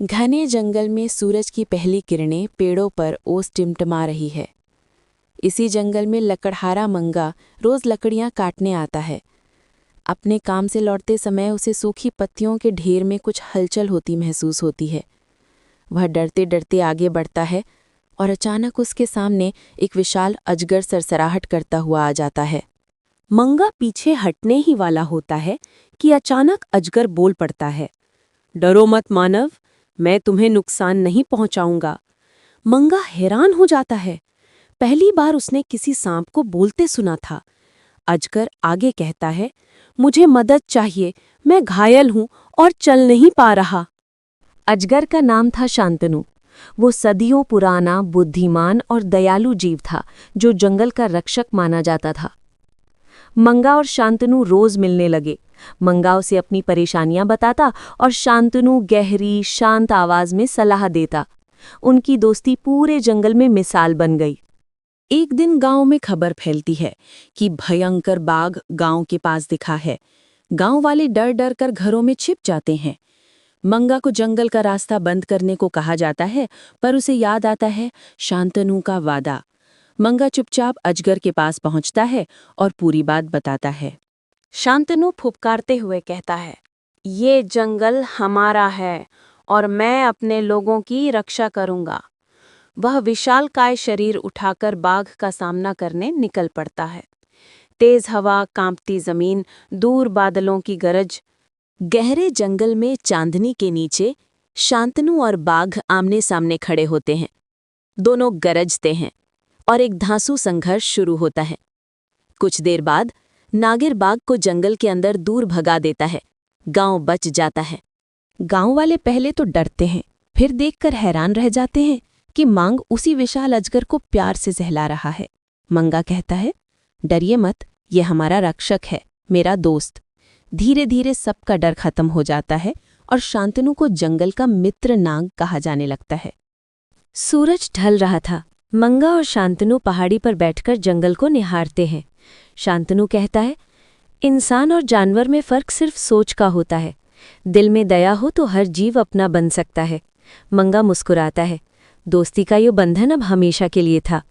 घने जंगल में सूरज की पहली किरणें पेड़ों पर ओस टिमटिमा रही है। इसी जंगल में लकड़हारा मंगा रोज लकड़ियां काटने आता है। अपने काम से लौटते समय उसे सूखी पत्तियों के ढेर में कुछ हलचल होती महसूस होती है। वह डरते डरते आगे बढ़ता है और अचानक उसके सामने एक विशाल अजगर सरसराहट करता हुआ आ जाता है। मंगा पीछे हटने ही वाला होता है कि अचानक अजगर बोल पड़ता है, डरो मत मानव, मैं तुम्हें नुकसान नहीं पहुंचाऊंगा। मंगा हैरान हो जाता है। पहली बार उसने किसी सांप को बोलते सुना था। अजगर आगे कहता है, मुझे मदद चाहिए, मैं घायल हूं और चल नहीं पा रहा। अजगर का नाम था शांतनु। वो सदियों पुराना, बुद्धिमान और दयालु जीव था जो जंगल का रक्षक माना जाता था। मंगा और शांतनु रोज मिलने लगे। मंगा उसे अपनी परेशानियां बताता और शांतनु गहरी, शांत आवाज में सलाह देता। उनकी दोस्ती पूरे जंगल में मिसाल बन गई। एक दिन गांव में खबर फैलती है कि भयंकर बाघ गांव के पास दिखा है। गांव वाले डर डर कर घरों में छिप जाते हैं। मंगा को जंगल का रास्ता बंद करने को कहा जाता है, पर उसे याद आता है शांतनु का वादा। मंगा चुपचाप अजगर के पास पहुंचता है और पूरी बात बताता है। शांतनु फुफकारते हुए कहता है, ये जंगल हमारा है और मैं अपने लोगों की रक्षा करूंगा। वह विशालकाय शरीर उठाकर बाघ का सामना करने निकल पड़ता है। तेज हवा, कांपती जमीन, दूर बादलों की गरज। गहरे जंगल में चांदनी के नीचे शांतनु और बाघ आमने सामने खड़े होते हैं। दोनों गरजते हैं और एक धांसू संघर्ष शुरू होता है। कुछ देर बाद नागिर बाघ को जंगल के अंदर दूर भगा देता है। गांव बच जाता है। गांव वाले पहले तो डरते हैं, फिर देखकर हैरान रह जाते हैं कि मांग उसी विशाल अजगर को प्यार से सहला रहा है। मंगा कहता है, डरिए मत, ये हमारा रक्षक है, मेरा दोस्त। धीरे धीरे सबका डर खत्म हो जाता है और शांतनु को जंगल का मित्र नाग कहा जाने लगता है। सूरज ढल रहा था। मंगा और शांतनु पहाड़ी पर बैठकर जंगल को निहारते हैं। शांतनु कहता है, इंसान और जानवर में फर्क सिर्फ सोच का होता है। दिल में दया हो तो हर जीव अपना बन सकता है। मंगा मुस्कुराता है, दोस्ती का ये बंधन अब हमेशा के लिए था।